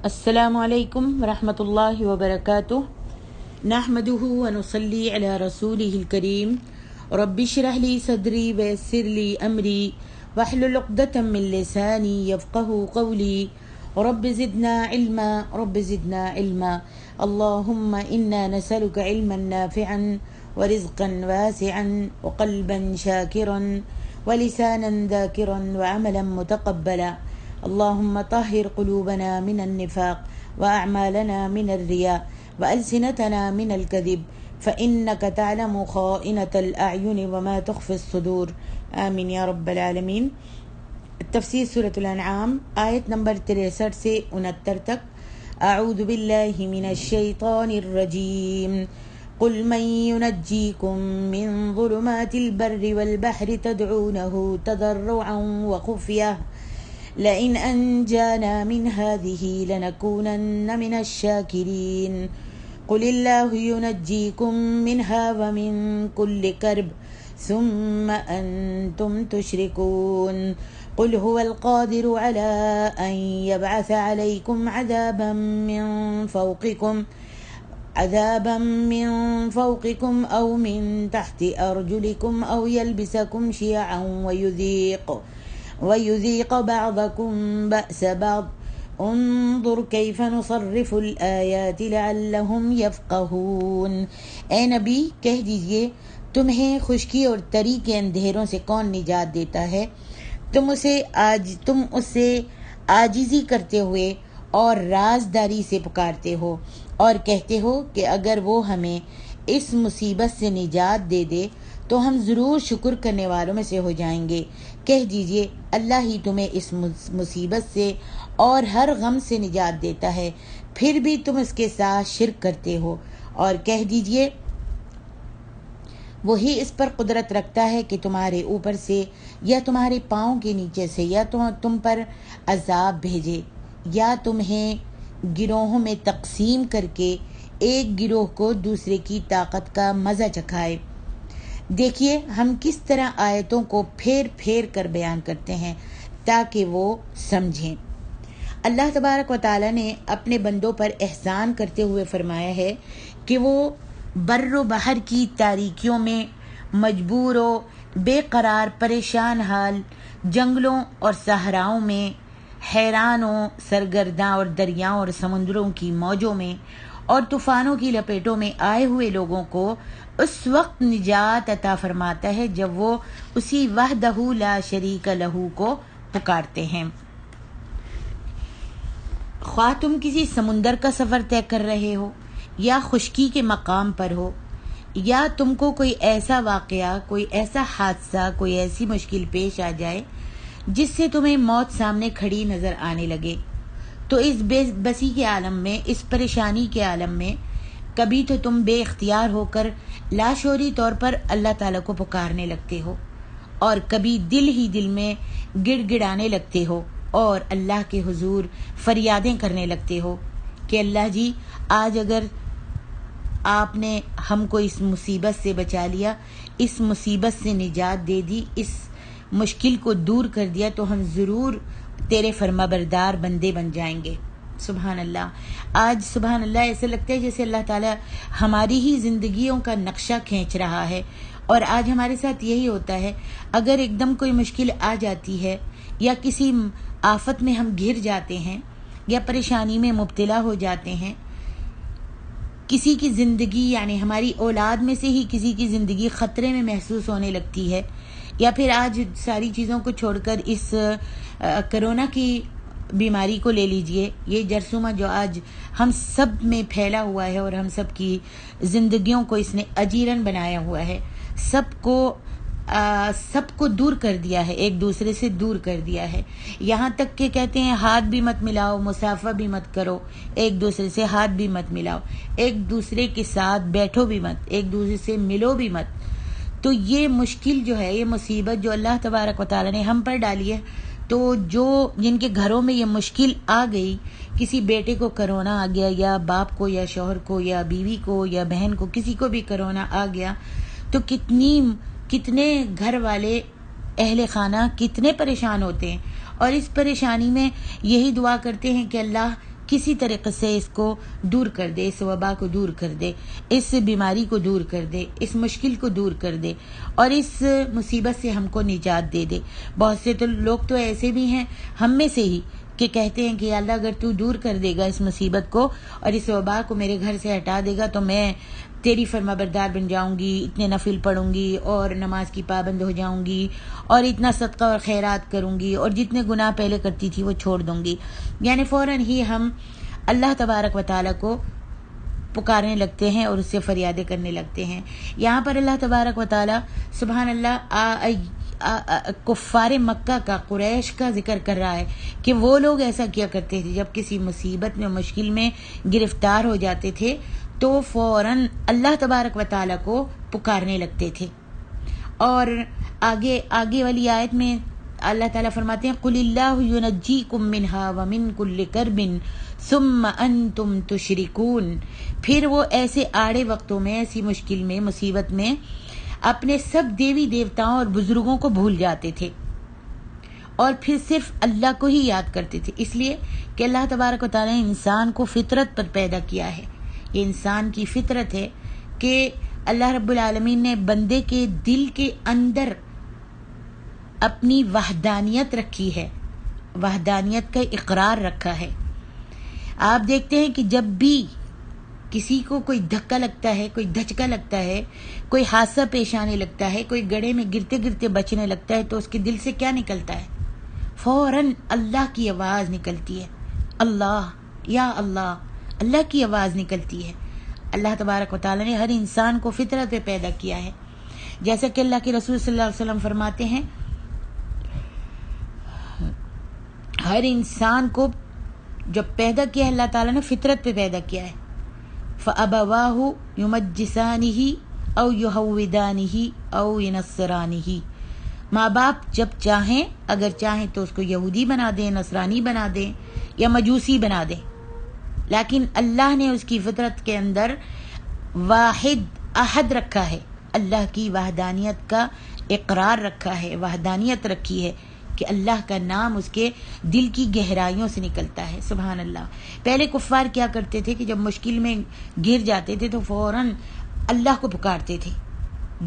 السلام علیکم ورحمۃ اللہ وبرکاتہ نحمده ونصلی علی رسوله الکریم رب اشرح لی صدری ویسر لی امری واحلل عقدۃ من لسانی یفقهوا قولی رب زدنا علما اللهم انا نسألك علما نافعا ورزقا واسعا وقلبا شاکرا ولسانا ذاکرا وعملا متقبلا اللهم طهر قلوبنا من النفاق وأعمالنا من الرياء وألسنتنا من الكذب فإنك تعلم خائنة الأعين وما تخفي الصدور آمین یا رب العالمین۔ تفسیر سورۃ الانعام آیت نمبر 63 سے 69 تک۔ اعوذ باللہ من الشیطان الرجیم قل من ينجيكم من ظلمات البر والبحر تدعونه تضرعا وخفية لئن أنجانا من هذه لنكونن من الشاكرين قل الله ينجيكم منها ومن كل كرب ثم أنتم تشركون قل هو القادر على أن يبعث عليكم عذابا من فوقكم أو من تحت أرجلكم أو يلبسكم شيعا ويذيق بعضكم بأس بعض انظر كيف نصرف الآيات لعلهم يفقهون۔ اے نبی کہہ دیجئے تمہیں خشکی اور تری کے اندھیروں سے کون نجات دیتا ہے؟ تم اسے عاجزی کرتے ہوئے اور رازداری سے پکارتے ہو اور کہتے ہو کہ اگر وہ ہمیں اس مصیبت سے نجات دے دے تو ہم ضرور شکر کرنے والوں میں سے ہو جائیں گے۔ کہہ دیجئے اللہ ہی تمہیں اس مصیبت سے اور ہر غم سے نجات دیتا ہے، پھر بھی تم اس کے ساتھ شرک کرتے ہو۔ اور کہہ دیجئے وہی اس پر قدرت رکھتا ہے کہ تمہارے اوپر سے یا تمہارے پاؤں کے نیچے سے یا تم پر عذاب بھیجے یا تمہیں گروہوں میں تقسیم کر کے ایک گروہ کو دوسرے کی طاقت کا مزہ چکھائے۔ دیکھیے ہم کس طرح آیتوں کو پھیر پھیر کر بیان کرتے ہیں تاکہ وہ سمجھیں۔ اللہ تبارک و تعالیٰ نے اپنے بندوں پر احسان کرتے ہوئے فرمایا ہے کہ وہ بر و بحر کی تاریکیوں میں مجبور و بے قرار پریشان حال جنگلوں اور صحراؤں میں حیران و سرگرداں اور دریاؤں اور سمندروں کی موجوں میں اور طوفانوں کی لپیٹوں میں آئے ہوئے لوگوں کو اس وقت نجات عطا فرماتا ہے جب وہ اسی وحدہ لا شریک لہ کو پکارتے ہیں۔ خواہ تم کسی سمندر کا سفر طے کر رہے ہو یا خشکی کے مقام پر ہو یا تم کو کوئی ایسا واقعہ، کوئی ایسا حادثہ، کوئی ایسی مشکل پیش آ جائے جس سے تمہیں موت سامنے کھڑی نظر آنے لگے، تو اس بے بسی کے عالم میں، اس پریشانی کے عالم میں کبھی تو تم بے اختیار ہو کر لاشعوری طور پر اللہ تعالیٰ کو پکارنے لگتے ہو اور کبھی دل ہی دل میں گڑ گڑانے لگتے ہو اور اللہ کے حضور فریادیں کرنے لگتے ہو کہ اللہ جی آج اگر آپ نے ہم کو اس مصیبت سے بچا لیا، اس مصیبت سے نجات دے دی، اس مشکل کو دور کر دیا تو ہم ضرور تیرے فرما بردار بندے بن جائیں گے۔ سبحان اللہ۔ آج سبحان اللہ ایسا لگتا ہے جیسے اللہ تعالیٰ ہماری ہی زندگیوں کا نقشہ کھینچ رہا ہے، اور آج ہمارے ساتھ یہی ہوتا ہے۔ اگر ایک دم کوئی مشکل آ جاتی ہے یا کسی آفت میں ہم گر جاتے ہیں یا پریشانی میں مبتلا ہو جاتے ہیں، کسی کی زندگی یعنی ہماری اولاد میں سے ہی کسی کی زندگی خطرے میں محسوس ہونے لگتی ہے، یا پھر آج ساری چیزوں کو چھوڑ کر اس کرونا کی بیماری کو لے لیجئے، یہ جرثومہ جو آج ہم سب میں پھیلا ہوا ہے اور ہم سب کی زندگیوں کو اس نے اجیرن بنایا ہوا ہے، سب کو دور کر دیا ہے، ایک دوسرے سے دور کر دیا ہے، یہاں تک کہ کہتے ہیں ہاتھ بھی مت ملاؤ، مسافہ بھی مت کرو، ایک دوسرے سے ہاتھ بھی مت ملاؤ، ایک دوسرے کے ساتھ بیٹھو بھی مت، ایک دوسرے سے ملو بھی مت۔ تو یہ مشکل جو ہے، یہ مصیبت جو اللہ تبارک و تعالیٰ نے ہم پر ڈالی ہے، تو جن کے گھروں میں یہ مشکل آ گئی، کسی بیٹے کو کرونا آ گیا یا باپ کو یا شوہر کو یا بیوی کو یا بہن کو، کسی کو بھی کرونا آ گیا، تو کتنے گھر والے اہل خانہ کتنے پریشان ہوتے ہیں، اور اس پریشانی میں یہی دعا کرتے ہیں کہ اللہ کسی طریقے سے اس کو دور کر دے، اس وبا کو دور کر دے، اس بیماری کو دور کر دے، اس مشکل کو دور کر دے اور اس مصیبت سے ہم کو نجات دے دے۔ بہت سے تو لوگ تو ایسے بھی ہیں ہم میں سے ہی کہ کہتے ہیں کہ اللہ اگر تو دور کر دے گا اس مصیبت کو اور اس وبا کو میرے گھر سے ہٹا دے گا تو میں تیری فرما بردار بن جاؤں گی، اتنے نفل پڑھوں گی اور نماز کی پابند ہو جاؤں گی اور اتنا صدقہ اور خیرات کروں گی اور جتنے گناہ پہلے کرتی تھی وہ چھوڑ دوں گی۔ یعنی فوراً ہی ہم اللہ تبارک و تعالیٰ کو پکارنے لگتے ہیں اور اس سے فریادیں کرنے لگتے ہیں۔ یہاں پر اللہ تبارک و تعالیٰ سبحان اللہ کفار مکہ کا، قریش کا ذکر کر رہا ہے کہ وہ لوگ ایسا کیا کرتے تھے، جب کسی مصیبت میں مشکل میں گرفتار ہو جاتے تھے تو فوراً اللہ تبارک و تعالیٰ کو پکارنے لگتے تھے۔ اور آگے والی آیت میں اللہ تعالیٰ فرماتے ہیں قُلِ اللَّهُ يُنَجِّيكُم مِّنْهَا وَمِن كُلِّ كَرْبٍ ثُمَّ أَنْتُمْ تُشْرِكُونَ۔ پھر وہ ایسے آڑے وقتوں میں، ایسی مشکل میں، مصیبت میں اپنے سب دیوی دیوتاؤں اور بزرگوں کو بھول جاتے تھے اور پھر صرف اللہ کو ہی یاد کرتے تھے، اس لیے کہ اللہ تبارک و تعالیٰ نے انسان کو فطرت پر پیدا کیا ہے۔ یہ انسان کی فطرت ہے کہ اللہ رب العالمین نے بندے کے دل کے اندر اپنی وحدانیت رکھی ہے، وحدانیت کا اقرار رکھا ہے۔ آپ دیکھتے ہیں کہ جب بھی کسی کو کوئی دھکا لگتا ہے، کوئی دھچکا لگتا ہے، کوئی حادثہ پیش آنے لگتا ہے، کوئی گڑھے میں گرتے گرتے بچنے لگتا ہے تو اس کے دل سے کیا نکلتا ہے؟ فوراً اللہ کی آواز نکلتی ہے، اللہ یا اللہ، اللہ کی آواز نکلتی ہے۔ اللہ تبارک و تعالیٰ نے ہر انسان کو فطرت پہ پیدا کیا ہے، جیسا کہ اللہ کے رسول صلی اللہ علیہ وسلم فرماتے ہیں ہر انسان کو جب پیدا کیا ہے اللہ تعالیٰ نے فطرت پہ پیدا کیا ہے۔ فَأَبَوَاهُ يُمَجِّسَانِهِ أَوْ يُحَوِّدَانِهِ أَوْ يُنَصِّرَانِهِ، ماں باپ جب چاہیں، اگر چاہیں تو اس کو یہودی بنا دیں، نصرانی بنا دیں یا مجوسی بنا دیں، لیکن اللہ نے اس کی فطرت کے اندر واحد احد رکھا ہے، اللہ کی وحدانیت کا اقرار رکھا ہے، وحدانیت رکھی ہے کہ اللہ کا نام اس کے دل کی گہرائیوں سے نکلتا ہے۔ سبحان اللہ۔ پہلے کفار کیا کرتے تھے کہ جب مشکل میں گر جاتے تھے تو فوراً اللہ کو پکارتے تھے،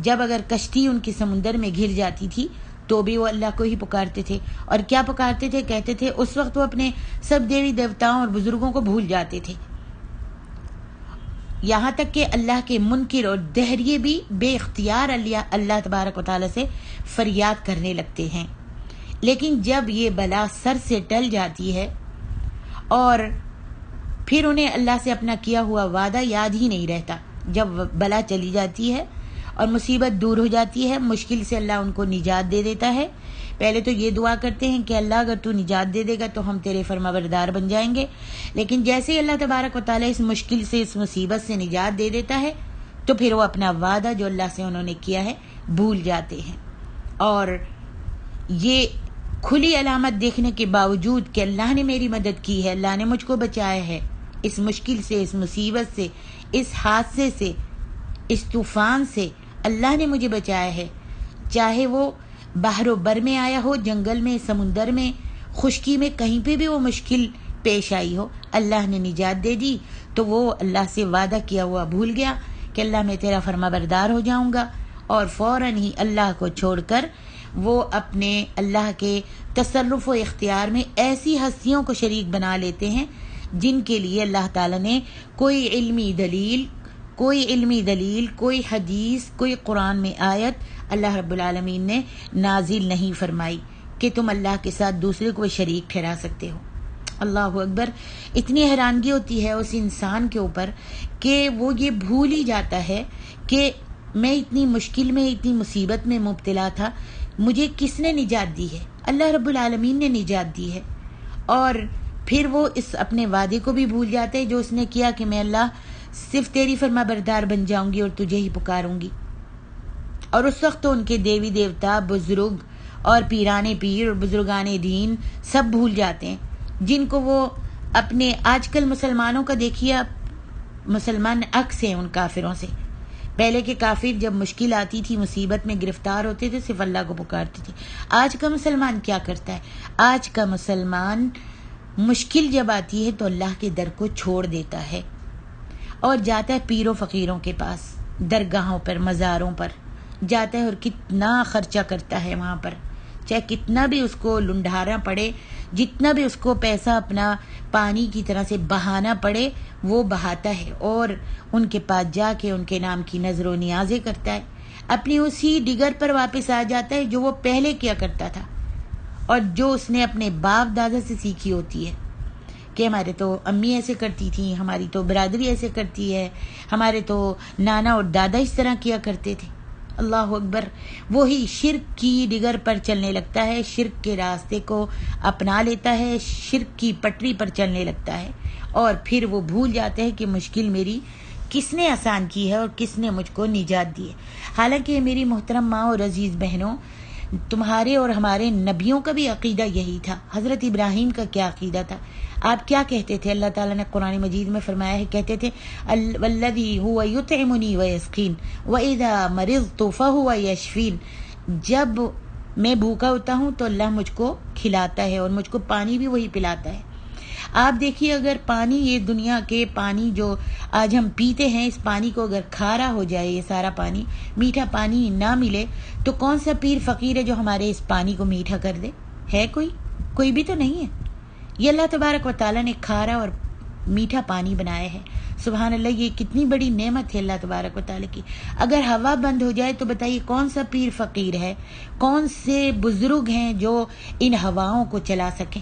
جب اگر کشتی ان کی سمندر میں گر جاتی تھی تو بھی وہ اللہ کو ہی پکارتے تھے، اور کیا پکارتے تھے؟ کہتے تھے اس وقت وہ اپنے سب دیوی دیوتاؤں اور بزرگوں کو بھول جاتے تھے، یہاں تک کہ اللہ کے منکر اور دہریے بھی بے اختیار اللہ تبارک و تعالیٰ سے فریاد کرنے لگتے ہیں۔ لیکن جب یہ بلا سر سے ٹل جاتی ہے اور پھر انہیں اللہ سے اپنا کیا ہوا وعدہ یاد ہی نہیں رہتا، جب بلا چلی جاتی ہے اور مصیبت دور ہو جاتی ہے، مشکل سے اللہ ان کو نجات دے دیتا ہے، پہلے تو یہ دعا کرتے ہیں کہ اللہ اگر تو نجات دے دے گا تو ہم تیرے فرما بردار بن جائیں گے، لیکن جیسے ہی اللہ تبارک و تعالیٰ اس مشکل سے، اس مصیبت سے نجات دے دیتا ہے تو پھر وہ اپنا وعدہ جو اللہ سے انہوں نے کیا ہے بھول جاتے ہیں۔ اور یہ کھلی علامت دیکھنے کے باوجود کہ اللہ نے میری مدد کی ہے، اللہ نے مجھ کو بچایا ہے اس مشکل سے، اس مصیبت سے، اس حادثے سے، اس طوفان سے، اللہ نے مجھے بچایا ہے، چاہے وہ بحر و بر میں آیا ہو، جنگل میں، سمندر میں، خشکی میں، کہیں پہ بھی وہ مشکل پیش آئی ہو، اللہ نے نجات دے دی تو وہ اللہ سے وعدہ کیا ہوا بھول گیا کہ اللہ میں تیرا فرما بردار ہو جاؤں گا، اور فوراً ہی اللہ کو چھوڑ کر وہ اپنے اللہ کے تصرف و اختیار میں ایسی ہستیوں کو شریک بنا لیتے ہیں جن کے لیے اللہ تعالیٰ نے کوئی علمی دلیل، کوئی حدیث، کوئی قرآن میں آیت اللہ رب العالمین نے نازل نہیں فرمائی کہ تم اللہ کے ساتھ دوسرے کو شریک ٹھہرا سکتے ہو۔ اللہ اکبر۔ اتنی حیرانگی ہوتی ہے اس انسان کے اوپر کہ وہ یہ بھول ہی جاتا ہے کہ میں اتنی مشکل میں، اتنی مصیبت میں مبتلا تھا، مجھے کس نے نجات دی ہے؟ اللہ رب العالمین نے نجات دی ہے، اور پھر وہ اس اپنے وعدے کو بھی بھول جاتے ہیں جو اس نے کیا کہ میں اللہ صرف تیری فرما بردار بن جاؤں گی اور تجھے ہی پکاروں گی، اور اس وقت تو ان کے دیوی دیوتا، بزرگ اور پیرانے پیر اور بزرگان دین سب بھول جاتے ہیں، جن کو وہ اپنے آج کل مسلمانوں کا دیکھیے، مسلمان عکس ہیں ان کافروں سے۔ پہلے کے کافر جب مشکل آتی تھی، مصیبت میں گرفتار ہوتے تھے، صرف اللہ کو پکارتے تھے۔ آج کا مسلمان کیا کرتا ہے؟ آج کا مسلمان مشکل جب آتی ہے تو اللہ کے در کو چھوڑ دیتا ہے اور جاتا ہے پیر و فقیروں کے پاس، درگاہوں پر، مزاروں پر جاتا ہے اور کتنا خرچہ کرتا ہے وہاں پر، چاہے کتنا بھی اس کو لنڈھارا پڑے، جتنا بھی اس کو پیسہ اپنا پانی کی طرح سے بہانا پڑے وہ بہاتا ہے، اور ان کے پاس جا کے ان کے نام کی نظر و نیازیں کرتا ہے، اپنی اسی ڈگر پر واپس آ جاتا ہے جو وہ پہلے کیا کرتا تھا اور جو اس نے اپنے باپ دادا سے سیکھی ہوتی ہے کہ ہمارے تو امی ایسے کرتی تھیں، ہماری تو برادری ایسے کرتی ہے، ہمارے تو نانا اور دادا اس طرح کیا کرتے تھے۔ اللہ اکبر، وہی شرک کی ڈگر پر چلنے لگتا ہے، شرک کے راستے کو اپنا لیتا ہے، شرک کی پٹری پر چلنے لگتا ہے، اور پھر وہ بھول جاتا ہے کہ مشکل میری کس نے آسان کی ہے اور کس نے مجھ کو نجات دی ہے۔ حالانکہ میری محترم ماں اور عزیز بہنوں، تمہارے اور ہمارے نبیوں کا بھی عقیدہ یہی تھا۔ حضرت ابراہیم کا کیا عقیدہ تھا؟ آپ کیا کہتے تھے؟ اللہ تعالیٰ نے قرآن مجید میں فرمایا ہے، کہتے تھے والذی هو یطعمنی ویسقین واذا مرضت فهو یشفین، جب میں بھوکا ہوتا ہوں تو اللہ مجھ کو کھلاتا ہے اور مجھ کو پانی بھی وہی پلاتا ہے۔ آپ دیکھیے، اگر پانی، یہ دنیا کے پانی جو آج ہم پیتے ہیں، اس پانی کو اگر کھارا ہو جائے، یہ سارا پانی، میٹھا پانی نہ ملے، تو کون سا پیر فقیر ہے جو ہمارے اس پانی کو میٹھا کر دے؟ ہے کوئی بھی تو نہیں ہے۔ یہ اللہ تبارک و تعالیٰ نے کھارا اور میٹھا پانی بنایا ہے۔ سبحان اللہ، یہ کتنی بڑی نعمت ہے اللہ تبارک و تعالیٰ کی۔ اگر ہوا بند ہو جائے تو بتائیے کون سا پیر فقیر ہے، کون سے بزرگ ہیں جو ان ہواؤں کو چلا سکیں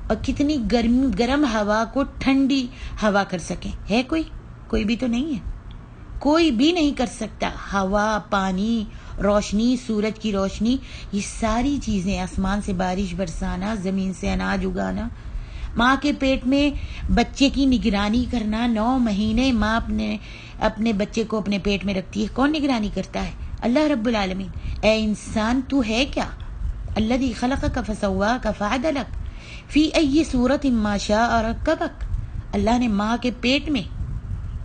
اور کتنی گرم ہوا کو ٹھنڈی ہوا کر سکیں؟ ہے کوئی بھی تو نہیں ہے، کوئی بھی نہیں کر سکتا۔ ہوا، پانی، روشنی، سورج کی روشنی، یہ ساری چیزیں، آسمان سے بارش برسانا، زمین سے اناج اگانا، ماں کے پیٹ میں بچے کی نگرانی کرنا، 9 مہینے ماں اپنے بچے کو اپنے پیٹ میں رکھتی ہے، کون نگرانی کرتا ہے؟ اللہ رب العالمین۔ اے انسان، تو ہے کیا؟ الذی خلقک فسواک فعدلک فی ای صورت ما شاء رکبک۔ اللہ نے ماں کے پیٹ میں،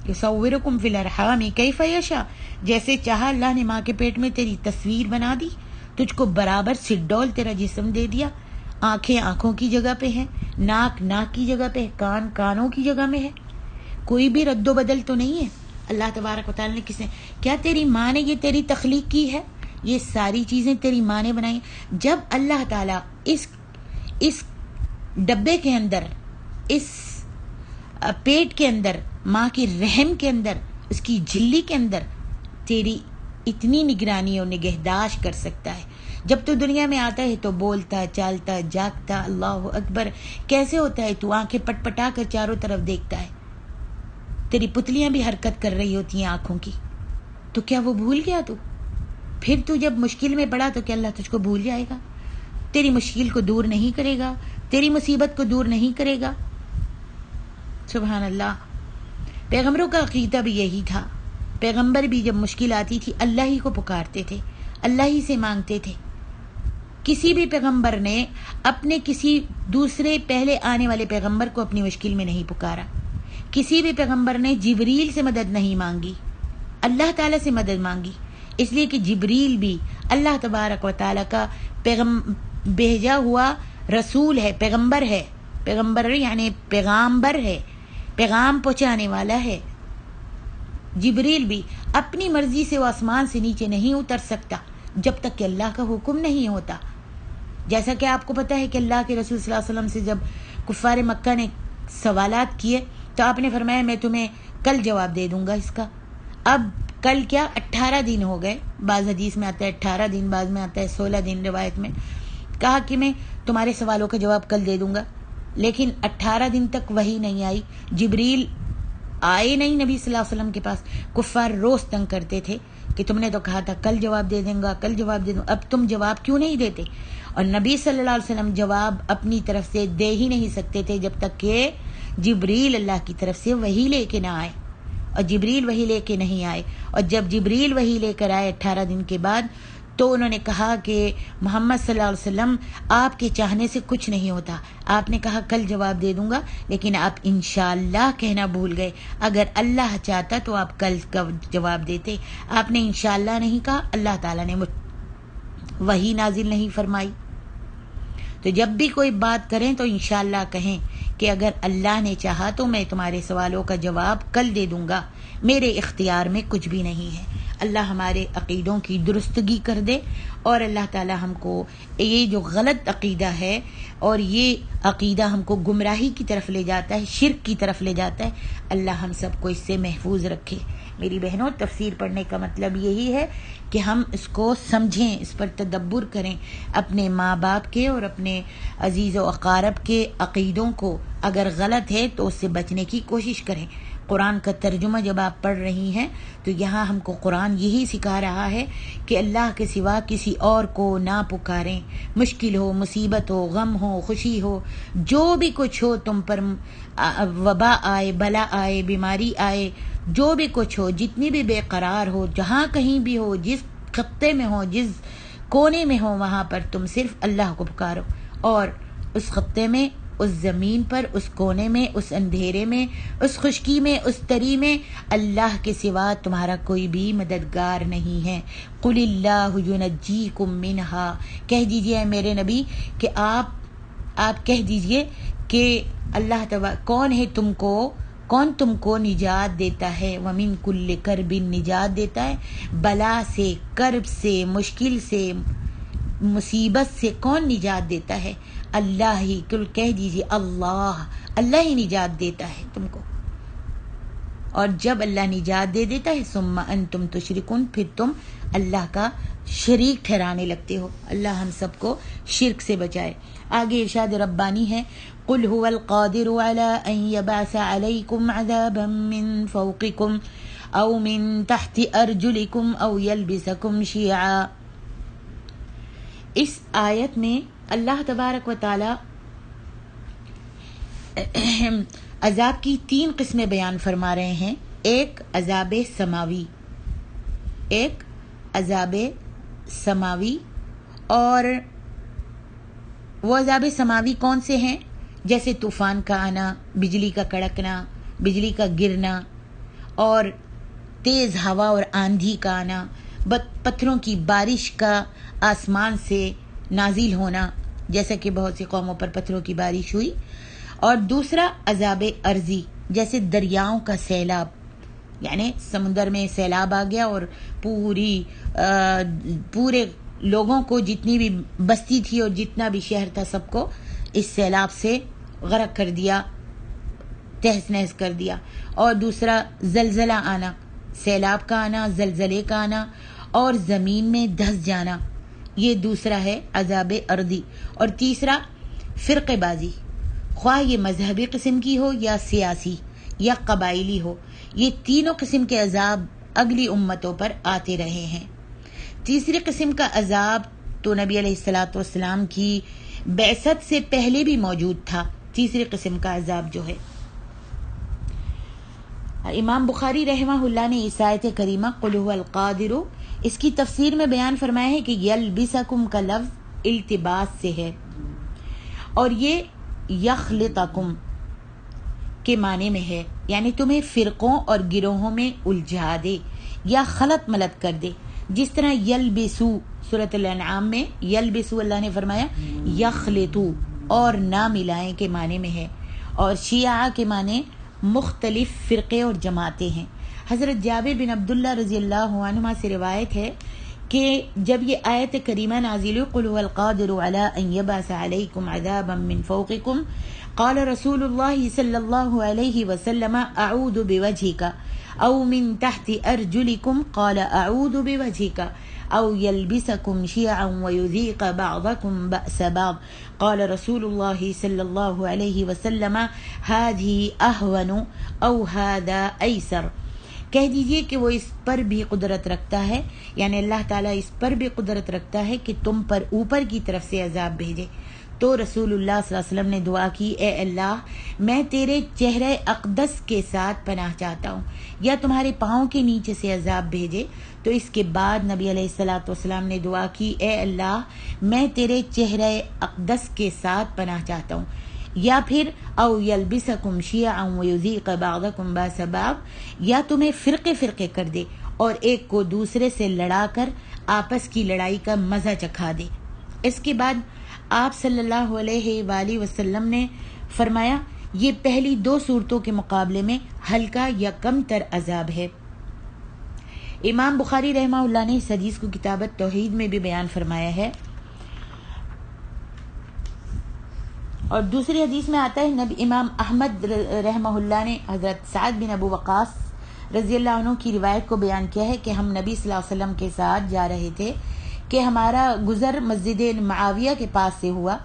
یصورکم فی الارحام کیف یشاء، جیسے چاہا اللہ نے ماں کے پیٹ میں تیری تصویر بنا دی، تجھ کو برابر سڈول تیرا جسم دے دیا، آنکھیں آنکھوں کی جگہ پہ ہیں، ناک ناک کی جگہ پہ ہے، کان کانوں کی جگہ میں ہے، کوئی بھی رد و بدل تو نہیں ہے۔ اللہ تبارک و تعالیٰ نے کس نے، کیا تیری ماں نے یہ تیری تخلیق کی ہے؟ یہ ساری چیزیں تیری ماں نے بنائی۔ جب اللہ تعالیٰ اس ڈبے کے اندر، اس پیٹ کے اندر، ماں کی رحم کے اندر، اس کی جھلی کے اندر تیری اتنی نگرانی اور نگہداشت کر سکتا ہے، جب تو دنیا میں آتا ہے تو بولتا، چالتا، جاگتا، اللہ اکبر، کیسے ہوتا ہے؟ تو آنکھیں پٹ پٹا کر چاروں طرف دیکھتا ہے، تیری پتلیاں بھی حرکت کر رہی ہوتی ہیں آنکھوں کی، تو کیا وہ بھول گیا تو؟ پھر تو جب مشکل میں پڑا تو کیا اللہ تجھ کو بھول جائے گا؟ تیری مشکل کو دور نہیں کرے گا، تیری مصیبت کو دور نہیں کرے گا؟ سبحان اللہ۔ پیغمبروں کا عقیدہ بھی یہی تھا، پیغمبر بھی جب مشکل آتی تھی اللہ ہی کو پکارتے تھے، اللہ ہی سے مانگتے تھے۔ کسی بھی پیغمبر نے اپنے کسی دوسرے پہلے آنے والے پیغمبر کو اپنی مشکل میں نہیں پکارا، کسی بھی پیغمبر نے جبریل سے مدد نہیں مانگی، اللہ تعالیٰ سے مدد مانگی، اس لیے کہ جبریل بھی اللہ تبارک و تعالیٰ کا بھیجا ہوا رسول ہے، پیغمبر ہے، پیغمبر یعنی پیغامبر ہے، پیغام پہنچانے والا ہے۔ جبریل بھی اپنی مرضی سے وہ آسمان سے نیچے نہیں اتر سکتا جب تک کہ اللہ کا حکم نہیں ہوتا۔ جیسا کہ آپ کو پتا ہے کہ اللہ کے رسول صلی اللہ علیہ وسلم سے جب کفار مکہ نے سوالات کیے تو آپ نے فرمایا میں تمہیں کل جواب دے دوں گا اس کا۔ اب کل کیا 18 دن ہو گئے، بعض حدیث میں آتا ہے 18 دن، بعض میں آتا ہے 16 دن، روایت میں کہا کہ میں تمہارے سوالوں کا جواب کل دے دوں گا، لیکن 18 دن تک وحی نہیں آئی، جبریل آئے نہیں نبی صلی اللہ علیہ وسلم کے پاس۔ کفار روز تنگ کرتے تھے کہ تم نے تو کہا تھا کل جواب دے دیں گا، کل جواب دے دوں، اب تم جواب کیوں نہیں دیتے؟ اور نبی صلی اللہ علیہ وسلم جواب اپنی طرف سے دے ہی نہیں سکتے تھے جب تک کہ جبریل اللہ کی طرف سے وحی لے کے نہ آئے، اور جبریل وحی لے کے نہیں آئے، اور جب جبریل وحی لے کر آئے 18 دن کے بعد تو انہوں نے کہا کہ محمد صلی اللہ علیہ وسلم آپ کے چاہنے سے کچھ نہیں ہوتا، آپ نے کہا کل جواب دے دوں گا، لیکن آپ انشاءاللہ کہنا بھول گئے، اگر اللہ چاہتا تو آپ کل کا جواب دیتے، آپ نے انشاءاللہ نہیں کہا، اللہ تعالیٰ نے وحی نازل نہیں فرمائی۔ تو جب بھی کوئی بات کریں تو انشاءاللہ کہیں کہ اگر اللہ نے چاہا تو میں تمہارے سوالوں کا جواب کل دے دوں گا، میرے اختیار میں کچھ بھی نہیں ہے۔ اللہ ہمارے عقیدوں کی درستگی کر دے، اور اللہ تعالی ہم کو یہ جو غلط عقیدہ ہے اور یہ عقیدہ ہم کو گمراہی کی طرف لے جاتا ہے، شرک کی طرف لے جاتا ہے، اللہ ہم سب کو اس سے محفوظ رکھے۔ میری بہنوں، تفسیر پڑھنے کا مطلب یہی ہے کہ ہم اس کو سمجھیں، اس پر تدبر کریں، اپنے ماں باپ کے اور اپنے عزیز و اقارب کے عقیدوں کو اگر غلط ہے تو اس سے بچنے کی کوشش کریں۔ قرآن کا ترجمہ جب آپ پڑھ رہی ہیں تو یہاں ہم کو قرآن یہی سکھا رہا ہے کہ اللہ کے سوا کسی اور کو نہ پکاریں، مشکل ہو، مصیبت ہو، غم ہو، خوشی ہو، جو بھی کچھ ہو، تم پر وبا آئے، بلا آئے، بیماری آئے، جو بھی کچھ ہو، جتنی بھی بے قرار ہو، جہاں کہیں بھی ہو، جس خطے میں ہو، جس کونے میں ہو، وہاں پر تم صرف اللہ کو پکارو، اور اس خطے میں، اس زمین پر، اس کونے میں، اس اندھیرے میں، اس خشکی میں، اس تری میں اللہ کے سوا تمہارا کوئی بھی مددگار نہیں ہے۔ قل اللہ ینجیکم منہا، کہہ دیجئے اے میرے نبی کہ آپ کہہ دیجئے کہ اللہ کون ہے کون تم کو نجات دیتا ہے، ومن کل کرب، نجات دیتا ہے بلا سے، کرب سے، مشکل سے، مصیبت سے کون نجات دیتا ہے؟ اللہ ہی، کہہ دیجئے اللہ ہی نجات دیتا ہے تم کو۔ اور جب اللہ نجات دے دیتا ہے ثم انتم تشرکون، پھر تم اللہ کا شریک ٹھہرانے لگتے ہو۔ اللہ ہم سب کو شرک سے بچائے۔ آگے ارشاد ربانی ہے، قل هو القادر على ان يبعث عليكم عذابا من فوقكم او من تحت ارجلكم او يلبسكم شيعا۔ اس آیت میں اللہ تبارک و تعالی عذاب کی 3 قسمیں بیان فرما رہے ہیں۔ ایک عذاب سماوی، اور وہ عذاب سماوی کون سے ہیں؟ جیسے طوفان کا آنا، بجلی کا کڑکنا، بجلی کا گرنا، اور تیز ہوا اور آندھی کا آنا، پتھروں کی بارش کا آسمان سے نازل ہونا، جیسا کہ بہت سی قوموں پر پتھروں کی بارش ہوئی۔ اور دوسرا عذاب ارضی، جیسے دریاؤں کا سیلاب، یعنی سمندر میں سیلاب آ گیا اور پورے لوگوں کو، جتنی بھی بستی تھی اور جتنا بھی شہر تھا، سب کو اس سیلاب سے غرق کر دیا، تہس نہس کر دیا۔ اور دوسرا زلزلہ آنا، سیلاب کا آنا، زلزلے کا آنا اور زمین میں دھس جانا، یہ دوسرا ہے عذاب ارضی۔ اور تیسرا فرقے بازی، خواہ یہ مذہبی قسم کی ہو یا سیاسی یا قبائلی ہو، یہ تینوں قسم کے عذاب اگلی امتوں پر آتے رہے ہیں۔ تیسری قسم کا عذاب تو نبی علیہ الصلوۃ والسلام کی بعثت سے پہلے بھی موجود تھا۔ تیسری قسم کا عذاب جو ہے، امام بخاری رحمہ اللہ نے اس آیت کریمہ قل هو القادر، اس کی تفسیر میں بیان فرمایا ہے کہ یلبسکم کا لفظ التباس سے ہے، اور یہ یخلطکم کے معنی میں ہے، یعنی تمہیں فرقوں اور گروہوں میں الجھا دے یا خلط ملط کر دے۔ جس طرح یلبسو، سورۃ الانعام میں یلبسو اللہ نے فرمایا یخلطو، اور نہ ملائیں کے معنی میں ہے، اور شیعہ کے معنی مختلف فرقے اور جماعتیں ہیں۔ حضرت جابر بن عبداللہ رضی اللہ عنہما سے روایت ہے کہ جب یہ آیت کریمہ نازل ہوئی، قل هو القادر على ان يبعث عليكم عذابا من فوقكم، قال رسول الله صلی اللہ علیہ وسلم اعوذ بوجهك او من تحت ارجلكم، قال اعوذ بوجهك او يلبسكم شيعا ويذيق بعضكم بأس بعض، قال رسول الله صلی اللہ علیہ وسلم هذه اهون او هذا ايسر۔ کہہ دیجئے کہ وہ اس پر بھی قدرت رکھتا ہے، یعنی اللہ تعالیٰ اس پر بھی قدرت رکھتا ہے کہ تم پر اوپر کی طرف سے عذاب بھیجے۔ تو رسول اللہ صلی اللہ علیہ وسلم نے دعا کی، اے اللہ میں تیرے چہرے اقدس کے ساتھ پناہ چاہتا ہوں، یا تمہارے پاؤں کے نیچے سے عذاب بھیجے۔ تو اس کے بعد نبی علیہ الصلوۃ والسلام نے دعا کی، اے اللہ میں تیرے چہرے اقدس کے ساتھ پناہ چاہتا ہوں، یا پھر او یلبسکم شیعا ویذیق بعضکم باس بعض، یا تمہیں فرقے فرقے کر دے اور ایک کو دوسرے سے لڑا کر آپس کی لڑائی کا مزہ چکھا دے۔ اس کے بعد آپ صلی اللہ علیہ وآلہ وسلم نے فرمایا یہ پہلی 2 صورتوں کے مقابلے میں ہلکا یا کم تر عذاب ہے۔ امام بخاری رحمہ اللہ نے اس حدیث کو کتاب توحید میں بھی بیان فرمایا ہے، اور دوسری حدیث میں آتا ہے امام احمد رحمہ اللہ نے حضرت سعد بن ابو وقاص رضی اللہ عنہ کی روایت کو بیان کیا ہے کہ ہم نبی صلی اللہ علیہ وسلم کے ساتھ جا رہے تھے کہ ہمارا گزر مسجد معاویہ کے پاس سے ہوا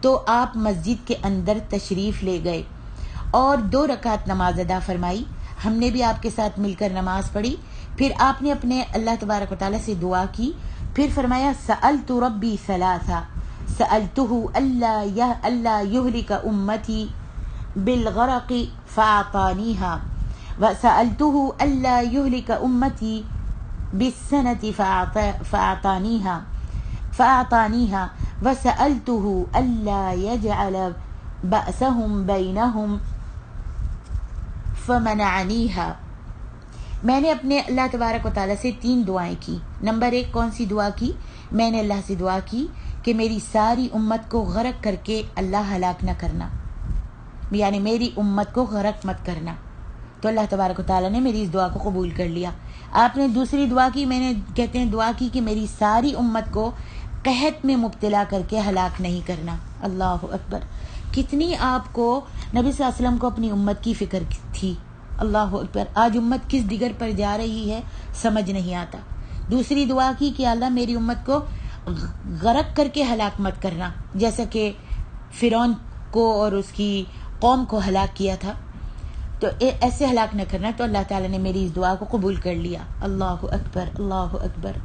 تو آپ مسجد کے اندر تشریف لے گئے اور 2 رکعت نماز ادا فرمائی۔ ہم نے بھی آپ کے ساتھ مل کر نماز پڑھی، پھر آپ نے اپنے اللہ تبارک و تعالیٰ سے دعا کی، پھر فرمایا سألت ربی ثلاثا، سألته ألا يهلك أمتي بالغرق فأعطانيها، وسألته ألا يهلك أمتي بالسنة فأعطانيها، وسألته ألا يجعل بأسهم بينهم فمنعنيها۔ میں نے اپنے اللہ تبارک و تعالیٰ سے 3 دعائیں کی۔ نمبر 1 کون سی دعا کی؟ میں نے اللہ سے دعا کی کہ میری ساری امت کو غرق کر کے اللہ ہلاک نہ کرنا، یعنی میری امت کو غرق مت کرنا۔ تو اللہ تبارک و تعالیٰ نے میری اس دعا کو قبول کر لیا۔ آپ نے دوسری دعا کی، میں نے کہتے ہیں دعا کی کہ میری ساری امت کو قحط میں مبتلا کر کے ہلاک نہیں کرنا۔ اللہ اکبر! کتنی آپ کو نبی صلی اللہ علیہ وسلم کو اپنی امت کی فکر تھی۔ اللہ اکبر! آج امت کس ڈگر پر جا رہی ہے سمجھ نہیں آتا۔ دوسری دعا کی کہ اللہ میری امت کو غرق کر کے ہلاک مت کرنا، جیسا کہ فرعون کو اور اس کی قوم کو ہلاک کیا تھا، تو ایسے ہلاک نہ کرنا۔ تو اللہ تعالیٰ نے میری اس دعا کو قبول کر لیا۔ اللہ اکبر! اللہ اکبر!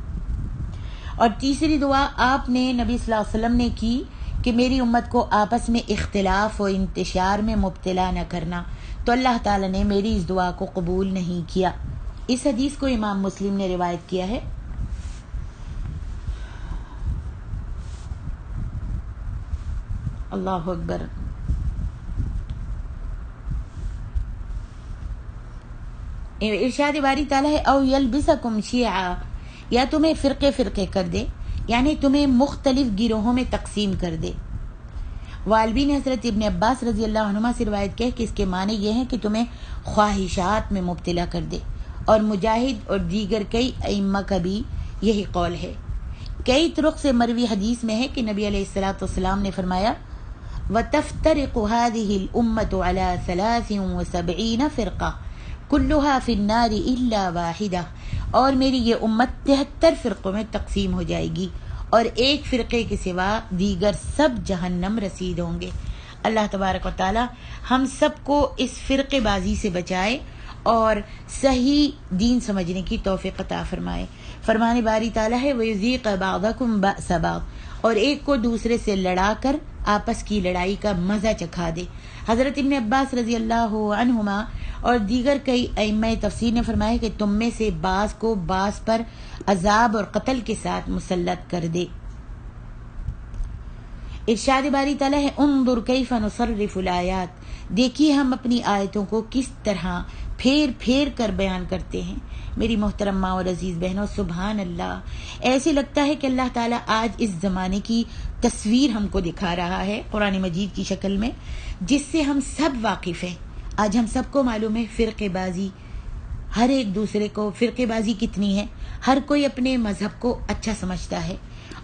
اور تیسری دعا آپ نے نبی صلی اللہ علیہ وسلم نے کی کہ میری امت کو آپس میں اختلاف و انتشار میں مبتلا نہ کرنا، تو اللہ تعالیٰ نے میری اس دعا کو قبول نہیں کیا۔ اس حدیث کو امام مسلم نے روایت کیا ہے۔ اللہ اکبر! ارشاد باری تعالیٰ ہے او یلبسکم شیعا، یا تمہیں فرقے فرقے کر دے، یعنی تمہیں مختلف گروہوں میں تقسیم کر دے۔ والبی نے حضرت ابن عباس رضی اللہ عنہما سے روایت کیا کہ اس کے معنی یہ ہیں کہ تمہیں خواہشات میں مبتلا کر دے، اور مجاہد اور دیگر کئی ائمہ کا بھی یہی قول ہے۔ کئی طرق سے مروی حدیث میں ہے کہ نبی علیہ الصلوۃ والسلام نے فرمایا وَتَفْتَرِقُ هَذِهِ الْأُمَّةُ عَلَى 73 فرقہ كلها في النار إلا واحدة، اور میری یہ امت 73 فرقوں میں تقسیم ہو جائے گی، اور ایک فرقے کے سوا دیگر سب جہنم رسید ہوں گے۔ اللہ تبارک و تعالی ہم سب کو اس فرقے بازی سے بچائے اور صحیح دین سمجھنے کی توفیق عطا فرمائے۔ فرمان باری تعالیٰ ہے وَيُذِيقَ بَعْضَكُمْ بَأْسَ بَعْضٍ، اور ایک کو دوسرے سے لڑا کر آپس کی لڑائی کا مزہ چکھا دے۔ حضرت ابن عباس رضی اللہ عنہما اور دیگر کئی ائمہ تفسیر نے فرمایا کہ تم میں سے بعض کو بعض پر عذاب اور قتل کے ساتھ مسلط کر دے۔ ارشاد باری تعالیٰ ہے انظر کیف نصرف الآیات، دیکھیے ہم اپنی آیتوں کو کس طرح پھیر پھیر کر بیان کرتے ہیں۔ میری محترم ماں اور عزیز بہنوں، سبحان اللہ! ایسے لگتا ہے کہ اللہ تعالیٰ آج اس زمانے کی تصویر ہم کو دکھا رہا ہے قرآن مجید کی شکل میں، جس سے ہم سب واقف ہیں۔ آج ہم سب کو معلوم ہے فرقے بازی، ہر ایک دوسرے کو فرقے بازی کتنی ہے۔ ہر کوئی اپنے مذہب کو اچھا سمجھتا ہے،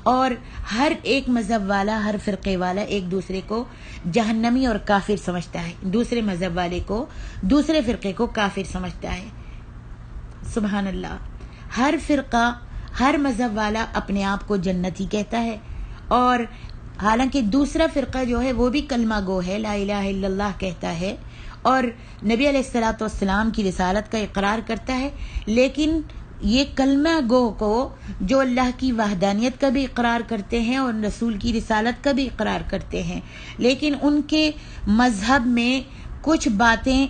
اور ہر ایک مذہب والا، ہر فرقے والا ایک دوسرے کو جہنمی اور کافر سمجھتا ہے، دوسرے مذہب والے کو، دوسرے فرقے کو کافر سمجھتا ہے۔ سبحان اللہ! ہر فرقہ، ہر مذہب والا اپنے آپ کو جنتی کہتا ہے، اور حالانکہ دوسرا فرقہ جو ہے وہ بھی کلمہ گو ہے، لا الہ الا اللہ کہتا ہے، اور نبی علیہ الصلوۃ والسلام کی رسالت کا اقرار کرتا ہے، لیکن یہ کلمہ گو کو جو اللہ کی وحدانیت کا بھی اقرار کرتے ہیں اور رسول کی رسالت کا بھی اقرار کرتے ہیں، لیکن ان کے مذہب میں کچھ باتیں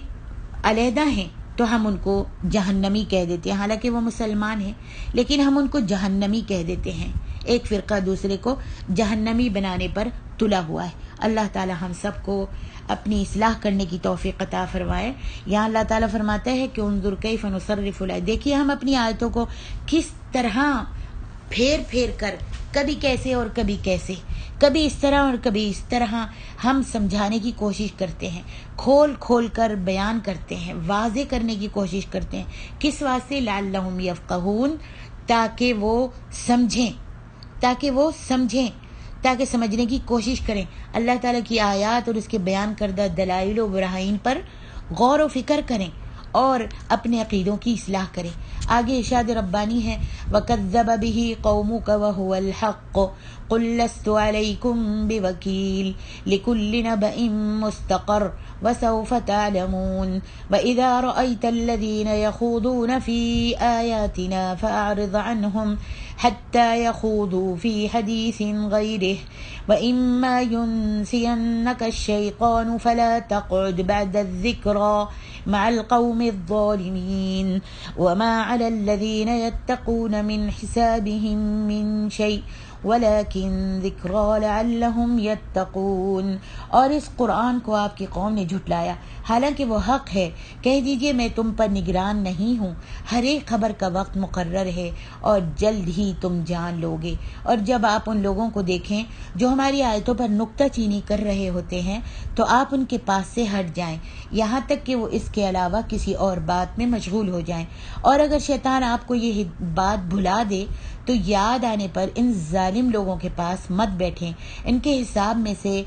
علیحدہ ہیں، تو ہم ان کو جہنمی کہہ دیتے ہیں، حالانکہ وہ مسلمان ہیں لیکن ہم ان کو جہنمی کہہ دیتے ہیں۔ ایک فرقہ دوسرے کو جہنمی بنانے پر تلا ہوا ہے۔ اللہ تعالی ہم سب کو اپنی اصلاح کرنے کی توفیق عطا فرمائے۔ یہاں اللہ تعالیٰ فرماتا ہے کہ انظر کیف نصرف الآیات، دیکھیے ہم اپنی آیتوں کو کس طرح پھیر پھیر کر کبھی کیسے اور کبھی کیسے، کبھی اس طرح اور کبھی اس طرح ہم سمجھانے کی کوشش کرتے ہیں، کھول کھول کر بیان کرتے ہیں، واضح کرنے کی کوشش کرتے ہیں۔ کس واسطے؟ لعلہم یفقہون، تاکہ وہ سمجھیں، تاکہ سمجھنے کی کوشش کریں، اللہ تعالیٰ کی آیات اور اس کے بیان کردہ دلائل و براہین پر غور و فکر کریں اور اپنے عقیدوں کی اصلاح کریں۔ آگے ارشاد ربانی ہے وَكَذَّبَ بِهِ قَوْمُكَ وَهُوَ الْحَقُّ قُلْ لَسْتُ عَلَيْكُمْ بِوَكِيلٍ لِكُلِّ نَبَإٍ مُسْتَقَرٌّ وَسَوْفَ تَعْلَمُونَ وَإِذَا رَأَيْتَ الَّذِينَ يَخُوضُونَ فِي آيَاتِنَا فَأَعْرِضْ عَنْهُمْ حَتَّى يَخُوضُوا فِي حَدِيثٍ غَيْرِهِ وَإِمَّا يُنْسِيَنَّكَ الشَّيْطَانُ فَلَا تَقْعُدْ بَعْدَ الذِّكْرَى مع القوم الظالمين وما على الذين يتقون من حسابهم من شيء ولكن ذكرى لعلهم يتقون۔ اور اس قرآن کو آپ کی قوم نے جھٹلایا حالانکہ وہ حق ہے۔ کہہ دیجئے میں تم پر نگران نہیں ہوں، ہر ایک خبر کا وقت مقرر ہے اور جلد ہی تم جان لو گے۔ اور جب آپ ان لوگوں کو دیکھیں جو ہماری آیتوں پر نکتہ چینی کر رہے ہوتے ہیں تو آپ ان کے پاس سے ہٹ جائیں یہاں تک کہ وہ اس کے علاوہ کسی اور بات میں مشغول ہو جائیں۔ اور اگر شیطان آپ کو یہ بات بھلا دے تو یاد آنے پر ان ظالم لوگوں کے پاس مت بیٹھیں۔ ان کے حساب میں سے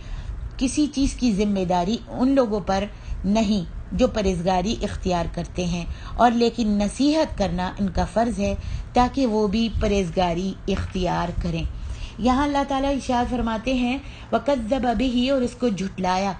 کسی چیز کی ذمہ داری ان لوگوں پر نہیں جو پرہیزگاری اختیار کرتے ہیں، اور لیکن نصیحت کرنا ان کا فرض ہے تاکہ وہ بھی پرہیزگاری اختیار کریں۔ یہاں اللہ تعالیٰ ارشاد فرماتے ہیں وَكَذَّبَ بِهِ، اور اس کو جھٹلایا،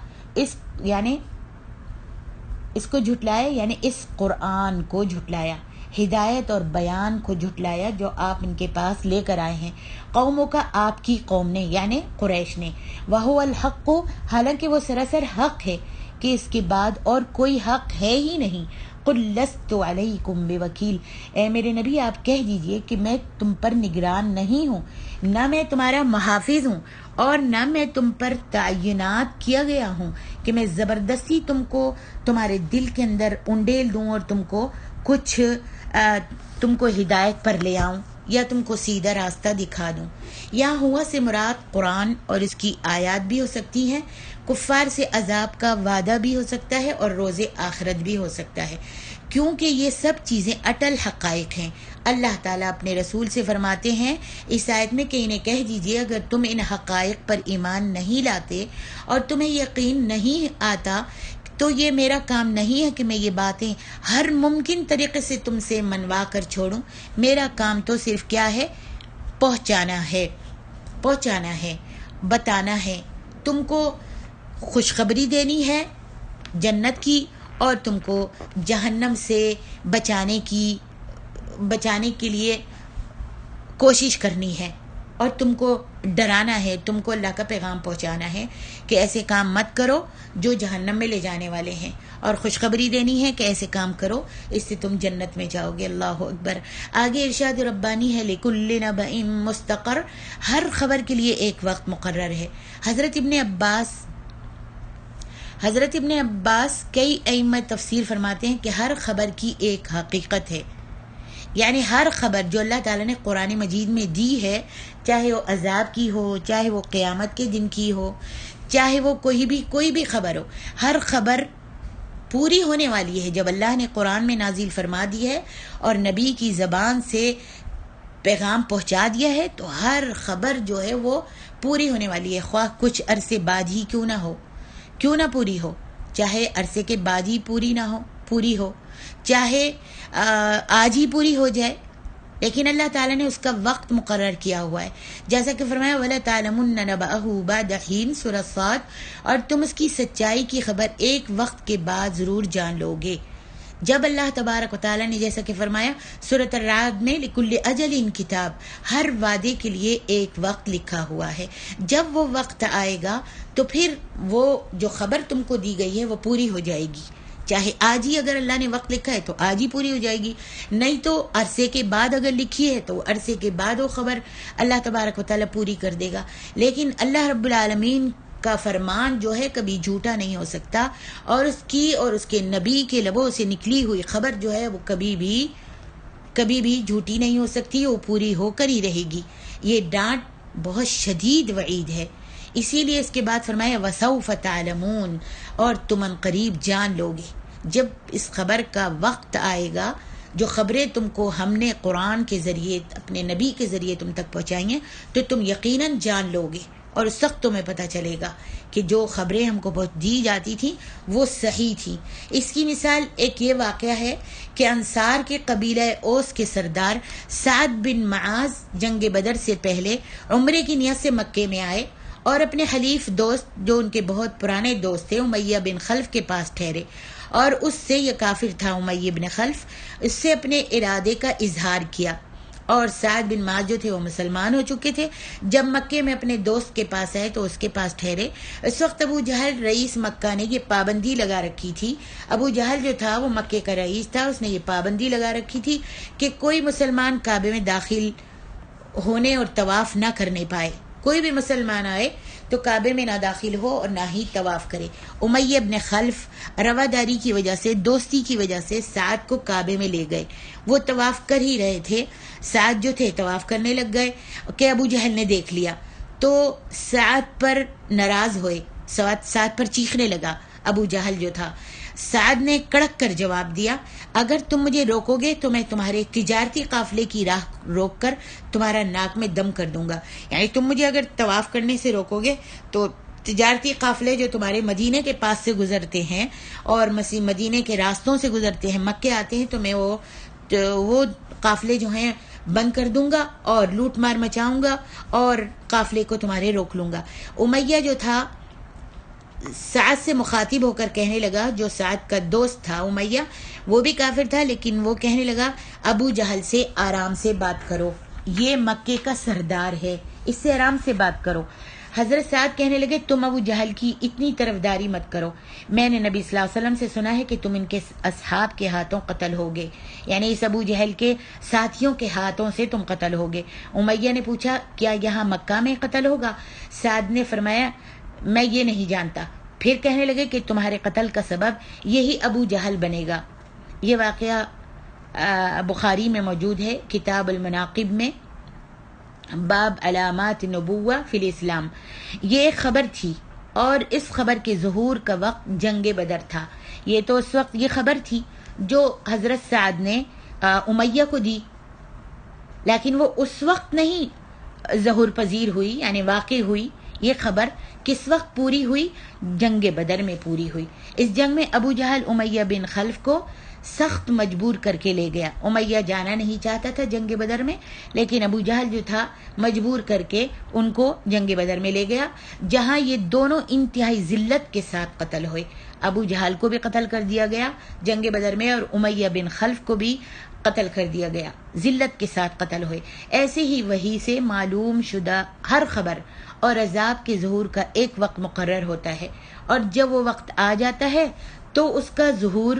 اس کو جھٹلایا یعنی اس قرآن کو جھٹلایا، ہدایت اور بیان کو جھٹلایا جو آپ ان کے پاس لے کر آئے ہیں۔ قوموں کا آپ کی قوم نے یعنی قریش نے، وَهُوَ الْحَقُّ، حالانکہ وہ سراسر حق ہے کہ اس کے بعد اور کوئی حق ہے ہی نہیں۔ قُلْ لَسْتُ عَلَيْكُمْ بِوَكِيلٍ، اے میرے نبی آپ کہہ دیجئے کہ میں تم پر نگران نہیں ہوں، نہ میں تمہارا محافظ ہوں اور نہ میں تم پر تعینات کیا گیا ہوں کہ میں زبردستی تم کو تمہارے دل کے اندر انڈیل دوں اور تم کو ہدایت پر لے آؤں یا تم کو سیدھا راستہ دکھا دوں۔ یہاں ہوا سے مراد قرآن اور اس کی آیات بھی ہو سکتی ہیں، کفار سے عذاب کا وعدہ بھی ہو سکتا ہے اور روز آخرت بھی ہو سکتا ہے، کیونکہ یہ سب چیزیں اٹل حقائق ہیں۔ اللہ تعالیٰ اپنے رسول سے فرماتے ہیں اس آیت میں کہ انہیں کہہ دیجئے اگر تم ان حقائق پر ایمان نہیں لاتے اور تمہیں یقین نہیں آتا تو یہ میرا کام نہیں ہے کہ میں یہ باتیں ہر ممکن طریقے سے تم سے منوا کر چھوڑوں۔ میرا کام تو صرف کیا ہے؟ پہنچانا ہے، بتانا ہے، تم کو خوشخبری دینی ہے جنت کی اور تم کو جہنم سے بچانے کے لیے کوشش کرنی ہے، اور تم کو ڈرانا ہے، تم کو اللہ کا پیغام پہنچانا ہے کہ ایسے کام مت کرو جو جہنم میں لے جانے والے ہیں، اور خوشخبری دینی ہے کہ ایسے کام کرو اس سے تم جنت میں جاؤ گے۔ اللہ اکبر۔ آگے ارشاد ربانی ہے لِكُلِّ نَبَإٍ مُسْتَقَرٌّ، ہر خبر کے لیے ایک وقت مقرر ہے۔ حضرت ابن عباس کئی ائمہ تفسیر فرماتے ہیں کہ ہر خبر کی ایک حقیقت ہے، یعنی ہر خبر جو اللہ تعالیٰ نے قرآن مجید میں دی ہے، چاہے وہ عذاب کی ہو، چاہے وہ قیامت کے دن کی ہو، چاہے وہ کوئی بھی خبر ہو، ہر خبر پوری ہونے والی ہے۔ جب اللہ نے قرآن میں نازل فرما دی ہے اور نبی کی زبان سے پیغام پہنچا دیا ہے تو ہر خبر جو ہے وہ پوری ہونے والی ہے، خواہ کچھ عرصے بعد ہی کیوں نہ پوری ہو، چاہے عرصے کے بعد ہی پوری ہو، چاہے آج ہی پوری ہو جائے، لیکن اللہ تعالیٰ نے اس کا وقت مقرر کیا ہوا ہے، جیسا کہ فرمایا وَلَتَعْلَمُنَّ نَبَأَهُ بَعْدَ حِينٍ سورۃ صاد، اور تم اس کی سچائی کی خبر ایک وقت کے بعد ضرور جان لو گے۔ جب اللہ تبارک و تعالیٰ نے جیسا کہ فرمایا سورۃ الرعد میں لِكُلِّ أَجَلٍ کتاب، ہر وعدے کے لیے ایک وقت لکھا ہوا ہے، جب وہ وقت آئے گا تو پھر وہ جو خبر تم کو دی گئی ہے وہ پوری ہو جائے گی، چاہے آج ہی اگر اللہ نے وقت لکھا ہے تو آج ہی پوری ہو جائے گی، نہیں تو عرصے کے بعد اگر لکھی ہے تو عرصے کے بعد وہ خبر اللہ تبارک و تعالیٰ پوری کر دے گا۔ لیکن اللہ رب العالمین کا فرمان جو ہے کبھی جھوٹا نہیں ہو سکتا، اور اس کے نبی کے لبوں سے نکلی ہوئی خبر جو ہے وہ کبھی بھی کبھی بھی جھوٹی نہیں ہو سکتی، وہ پوری ہو کر ہی رہے گی۔ یہ ڈانٹ بہت شدید وعید ہے، اسی لیے اس کے بعد فرمایا وَسَوْفَ تَعْلَمُونَ، اور تم ان قریب جان لو گے۔ جب اس خبر کا وقت آئے گا، جو خبریں تم کو ہم نے قرآن کے ذریعے اپنے نبی کے ذریعے تم تک پہنچائی ہیں، تو تم یقیناً جان لو گے، اور اس وقت تمہیں پتہ چلے گا کہ جو خبریں ہم کو دی جاتی تھیں وہ صحیح تھیں۔ اس کی مثال ایک یہ واقعہ ہے کہ انصار کے قبیلہ اوس کے سردار سعد بن معاذ جنگ بدر سے پہلے عمرے کی نیت سے مکے میں آئے اور اپنے حلیف دوست جو ان کے بہت پرانے دوست تھے امیہ بن خلف کے پاس ٹھہرے، اور اس سے یہ کافر تھا امیہ بن خلف، اس سے اپنے ارادے کا اظہار کیا، اور سعد بن معاذ جو تھے وہ مسلمان ہو چکے تھے۔ جب مکے میں اپنے دوست کے پاس آئے تو اس کے پاس ٹھہرے۔ اس وقت ابو جہل رئیس مکہ نے یہ پابندی لگا رکھی تھی، ابو جہل جو تھا وہ مکے کا رئیس تھا، اس نے یہ پابندی لگا رکھی تھی کہ کوئی مسلمان کعبے میں داخل ہونے اور طواف نہ کرنے پائے، کوئی بھی مسلمان آئے تو کعبے میں نہ داخل ہو اور نہ ہی طواف کرے۔ امیہ بن خلف رواداری کی وجہ سے، دوستی کی وجہ سے سعد کو کعبے میں لے گئے، وہ طواف کر ہی رہے تھے، سعد جو تھے طواف کرنے لگ گئے کہ ابو جہل نے دیکھ لیا تو سعد پر ناراض ہوئے، سعد پر چیخنے لگا ابو جہل جو تھا۔ سعد نے کڑک کر جواب دیا، اگر تم مجھے روکو گے تو میں تمہارے تجارتی قافلے کی راہ روک کر تمہارا ناک میں دم کر دوں گا، یعنی تم مجھے اگر طواف کرنے سے روکو گے تو تجارتی قافلے جو تمہارے مدینے کے پاس سے گزرتے ہیں اور مدینے کے راستوں سے گزرتے ہیں، مکے آتے ہیں، تو میں وہ قافلے جو ہیں بند کر دوں گا اور لوٹ مار مچاؤں گا اور قافلے کو تمہارے روک لوں گا۔ امیہ جو تھا سعد سے مخاطب ہو کر کہنے لگا، جو سعد کا دوست تھا امیہ، وہ بھی کافر تھا، لیکن وہ کہنے لگا ابو جہل سے آرام سے بات کرو، یہ مکے کا سردار ہے، اس سے آرام سے بات کرو۔ حضرت سعد کہنے لگے تم ابو جہل کی اتنی طرفداری مت کرو، میں نے نبی صلی اللہ علیہ وسلم سے سنا ہے کہ تم ان کے اصحاب کے ہاتھوں قتل ہوگے، یعنی اس ابو جہل کے ساتھیوں کے ہاتھوں سے تم قتل ہوگے۔ امیہ نے پوچھا کیا یہاں مکہ میں قتل ہوگا؟ سعد نے فرمایا میں یہ نہیں جانتا۔ پھر کہنے لگے کہ تمہارے قتل کا سبب یہی ابو جہل بنے گا۔ یہ واقعہ بخاری میں موجود ہے، کتاب المناقب میں، باب علامات نبوہ فی الاسلام۔ یہ ایک خبر تھی، اور اس خبر کے ظہور کا وقت جنگ بدر تھا۔ یہ تو اس وقت یہ خبر تھی جو حضرت سعد نے امیہ کو دی، لیکن وہ اس وقت نہیں ظہور پذیر ہوئی، یعنی واقع ہوئی۔ یہ خبر کس وقت پوری ہوئی؟ جنگ بدر میں پوری ہوئی۔ اس جنگ میں ابو جہل امیہ بن خلف کو سخت مجبور کر کے لے گیا۔ امیہ جانا نہیں چاہتا تھا جنگ بدر میں، لیکن ابو جہل جو تھا مجبور کر کے ان کو جنگ بدر میں لے گیا، جہاں یہ دونوں انتہائی ذلت کے ساتھ قتل ہوئے۔ ابو جہل کو بھی قتل کر دیا گیا جنگ بدر میں، اور امیہ بن خلف کو بھی قتل کر دیا گیا، ذلت کے ساتھ قتل ہوئے۔ ایسے ہی وحی سے معلوم شدہ ہر خبر اور عذاب کے ظہور کا ایک وقت مقرر ہوتا ہے، اور جب وہ وقت آ جاتا ہے تو اس کا ظہور،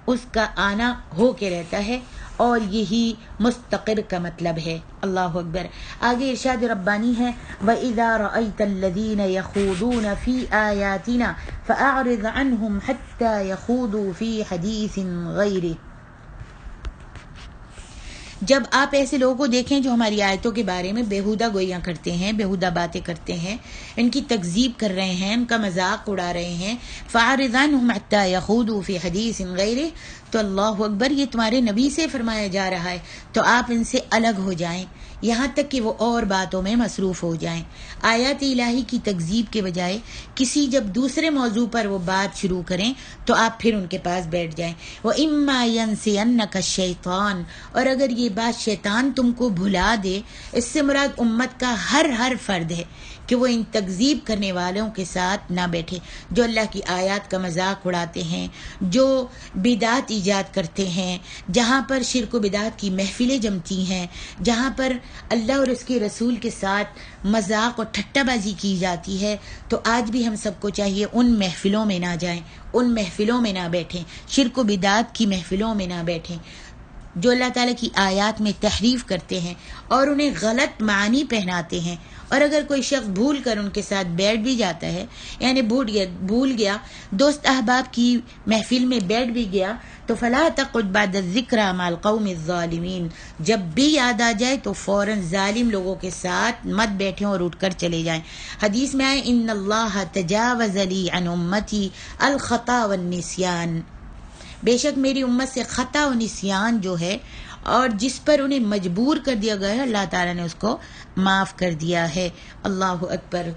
اس کا آنا ہو کے رہتا ہے، اور یہی مستقر کا مطلب ہے۔ اللہ اکبر۔ آگے ارشاد ربانی ہے وَإِذَا رَأَيْتَ الَّذِينَ يَخُوضُونَ فِي آيَاتِنَا فَأَعْرِضْ عَنْهُمْ حَتَّى يَخُوضُوا فِي حَدِيثٍ غَيْرِهِ۔ جب آپ ایسے لوگوں کو دیکھیں جو ہماری آیتوں کے بارے میں بےہودہ گوئیاں کرتے ہیں، بےہودہ باتیں کرتے ہیں، ان کی تکذیب کر رہے ہیں، ان کا مذاق اڑا رہے ہیں، فَأَعْرِضْ عَنْهُمْ حَتَّى يَخُوضُوا فِي حَدِيثٍ غَيْرِهِ، تو اللہ اکبر، یہ تمہارے نبی سے فرمایا جا رہا ہے، تو آپ ان سے الگ ہو جائیں یہاں تک کہ وہ اور باتوں میں مصروف ہو جائیں۔ آیات الہی کی تکذیب کے بجائے کسی جب دوسرے موضوع پر وہ بات شروع کریں تو آپ پھر ان کے پاس بیٹھ جائیں۔ وَإِمَّا يَنْسِيَنَّكَ الشَّيْطَانُ، اور اگر یہ بات شیطان تم کو بھلا دے، اس سے مراد امت کا ہر فرد ہے کہ وہ ان تکذیب کرنے والوں کے ساتھ نہ بیٹھے، جو اللہ کی آیات کا مذاق اڑاتے ہیں، جو بدعت ایجاد کرتے ہیں، جہاں پر شرک و بدعت کی محفلیں جمتی ہیں، جہاں پر اللہ اور اس کے رسول کے ساتھ مذاق اور ٹھٹا بازی کی جاتی ہے، تو آج بھی ہم سب کو چاہیے ان محفلوں میں نہ جائیں، ان محفلوں میں نہ بیٹھیں، شرک و بدعت کی محفلوں میں نہ بیٹھیں، جو اللہ تعالیٰ کی آیات میں تحریف کرتے ہیں اور انہیں غلط معنی پہناتے ہیں اور اگر کوئی شخص بھول کر ان کے ساتھ بیٹھ بھی جاتا ہے، یعنی بھول گیا، دوست احباب کی محفل میں بیٹھ بھی گیا، تو فلا تقعد بعد الذکر مع القوم الظالمین، جب بھی یاد آ جائے تو فوراً ظالم لوگوں کے ساتھ مت بیٹھیں اور اٹھ کر چلے جائیں۔ حدیث میں آئے ان اللہ تجاوز لی عن امتی الخطا والنسیان، بے شک میری امت سے خطا و نسیان جو ہے اور جس پر انہیں مجبور کر دیا گیا ہے، اللہ تعالیٰ نے اس کو معاف کر دیا ہے۔ اللہ اکبر۔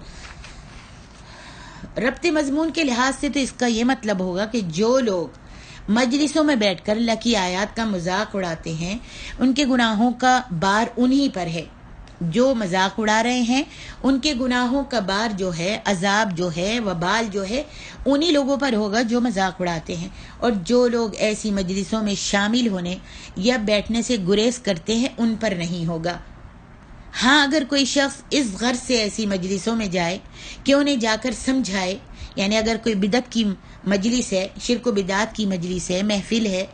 ربط مضمون کے لحاظ سے تو اس کا یہ مطلب ہوگا کہ جو لوگ مجلسوں میں بیٹھ کر اللہ کی آیات کا مذاق اڑاتے ہیں، ان کے گناہوں کا بار انہی پر ہے۔ جو مذاق اڑا رہے ہیں ان کے گناہوں کا بار جو ہے، عذاب جو ہے، وبال جو ہے، انہی لوگوں پر ہوگا جو مذاق اڑاتے ہیں، اور جو لوگ ایسی مجلسوں میں شامل ہونے یا بیٹھنے سے گریز کرتے ہیں ان پر نہیں ہوگا۔ ہاں، اگر کوئی شخص اس غرض سے ایسی مجلسوں میں جائے کہ انہیں جا کر سمجھائے، یعنی اگر کوئی بدعت کی مجلس ہے، شرک و بدعت کی مجلس ہے، محفل ہے،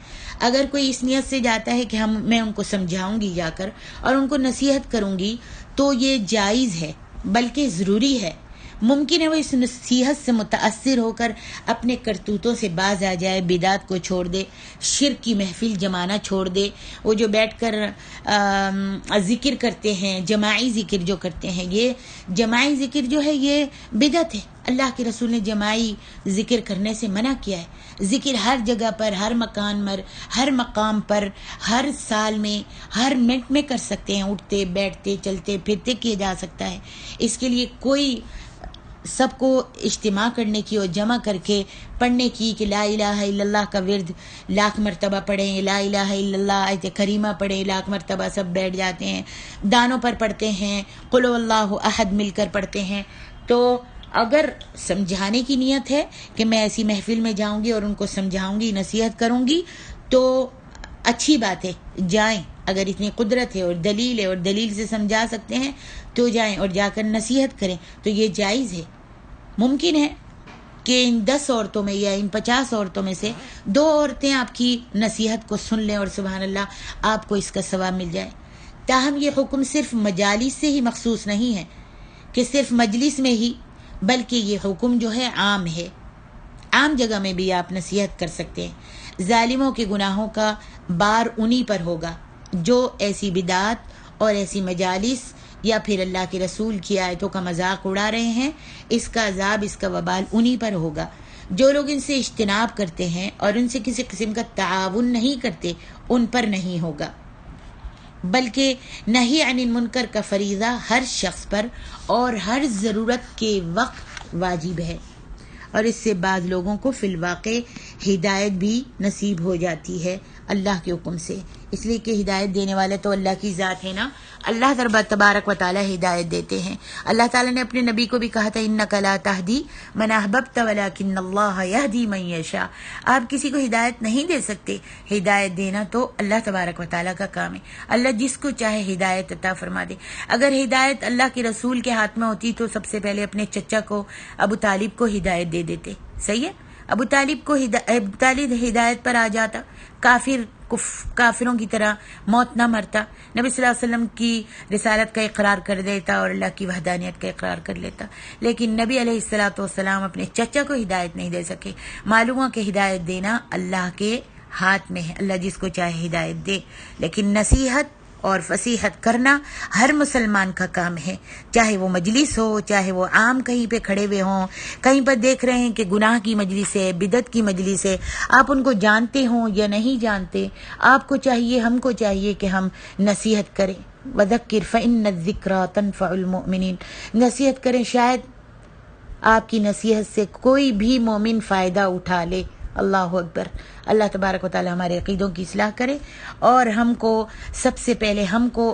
اگر کوئی اس نیت سے جاتا ہے کہ میں ان کو سمجھاؤں گی جا کر اور ان کو نصیحت کروں گی، تو یہ جائز ہے، بلکہ ضروری ہے۔ ممکن ہے وہ اس نصیحت سے متاثر ہو کر اپنے کرتوتوں سے باز آ جائے، بدعت کو چھوڑ دے، شرک کی محفل جمانا چھوڑ دے۔ وہ جو بیٹھ کر ذکر کرتے ہیں، جماعی ذکر جو کرتے ہیں، یہ جماعی ذکر جو ہے یہ بدعت ہے۔ اللہ کے رسول نے جماعی ذکر کرنے سے منع کیا ہے۔ ذکر ہر جگہ پر، ہر مکان پر، ہر مقام پر، ہر سال میں، ہر منٹ میں کر سکتے ہیں، اٹھتے بیٹھتے چلتے پھرتے کیا جا سکتا ہے۔ اس کے لیے کوئی سب کو اجتماع کرنے کی اور جمع کر کے پڑھنے کی کہ لا الہ الا اللہ کا ورد لاکھ مرتبہ پڑھیں، لا الہ الا اللہ آیت کریمہ پڑھیں لاکھ مرتبہ، سب بیٹھ جاتے ہیں، دانوں پر پڑھتے ہیں، قل اللہ احد مل کر پڑھتے ہیں۔ تو اگر سمجھانے کی نیت ہے کہ میں ایسی محفل میں جاؤں گی اور ان کو سمجھاؤں گی، نصیحت کروں گی، تو اچھی بات ہے، جائیں۔ اگر اتنی قدرت ہے اور دلیل ہے اور دلیل سے سمجھا سکتے ہیں تو جائیں اور جا کر نصیحت کریں، تو یہ جائز ہے۔ ممکن ہے کہ ان 10 عورتوں میں یا ان 50 عورتوں میں سے 2 عورتیں آپ کی نصیحت کو سن لیں اور سبحان اللہ آپ کو اس کا ثواب مل جائے۔ تاہم یہ حکم صرف مجالس سے ہی مخصوص نہیں ہے کہ صرف مجلس میں ہی، بلکہ یہ حکم جو ہے عام ہے، عام جگہ میں بھی آپ نصیحت کر سکتے ہیں۔ ظالموں کے گناہوں کا بار انہی پر ہوگا جو ایسی بدعات اور ایسی مجالس یا پھر اللہ کے رسول کی آیتوں کا مذاق اڑا رہے ہیں، اس کا عذاب، اس کا وبال انہی پر ہوگا۔ جو لوگ ان سے اجتناب کرتے ہیں اور ان سے کسی قسم کا تعاون نہیں کرتے، ان پر نہیں ہوگا، بلکہ نہی عن المنکر کا فریضہ ہر شخص پر اور ہر ضرورت کے وقت واجب ہے، اور اس سے بعض لوگوں کو فی الواقع ہدایت بھی نصیب ہو جاتی ہے اللہ کے حکم سے، اس لیے کہ ہدایت دینے والا تو اللہ کی ذات ہے نا۔ اللہ تبارک و تعالی ہدایت دیتے ہیں۔ اللہ تعالیٰ نے اپنے نبی کو بھی کہا تھا انک لا تہدی من احببت ولکن اللہ یہدی من یشاء، آپ کسی کو ہدایت نہیں دے سکتے، ہدایت دینا تو اللہ تبارک و تعالیٰ کا کام ہے۔ اللہ جس کو چاہے ہدایت عطا فرما دے۔ اگر ہدایت اللہ کے رسول کے ہاتھ میں ہوتی تو سب سے پہلے اپنے چچا کو، ابو طالب کو ہدایت دے دیتے، صحیح ہے؟ ابو طالب ہدایت پر آ جاتا، کافروں کی طرح موت نہ مرتا، نبی صلی اللہ علیہ وسلم کی رسالت کا اقرار کر دیتا اور اللہ کی وحدانیت کا اقرار کر لیتا۔ لیکن نبی علیہ السلام اپنے چچا کو ہدایت نہیں دے سکے۔ معلوم ہے کہ ہدایت دینا اللہ کے ہاتھ میں ہے، اللہ جس کو چاہے ہدایت دے، لیکن نصیحت اور فصیحت کرنا ہر مسلمان کا کام ہے، چاہے وہ مجلس ہو، چاہے وہ عام کہیں پہ کھڑے ہوئے ہوں، کہیں پر دیکھ رہے ہیں کہ گناہ کی مجلس ہے، بدعت کی مجلس ہے، آپ ان کو جانتے ہوں یا نہیں جانتے، آپ کو چاہیے، ہم کو چاہیے کہ ہم نصیحت کریں۔ وَذَكِّرْ فَإِنَّ الذِّكْرَىٰ تَنفَعُ الْمُؤْمِنِينَ، نصیحت کریں، شاید آپ کی نصیحت سے کوئی بھی مومن فائدہ اٹھا لے۔ اللہ اکبر۔ اللہ تبارک و تعالی ہمارے عقیدوں کی اصلاح کرے اور ہم کو سب سے پہلے ہم کو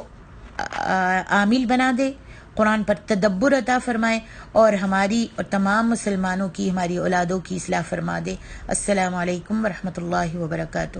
عامل بنا دے، قرآن پر تدبر عطا فرمائے اور ہماری اور تمام مسلمانوں کی، ہماری اولادوں کی اصلاح فرما دے۔ السلام علیکم ورحمۃ اللہ وبرکاتہ۔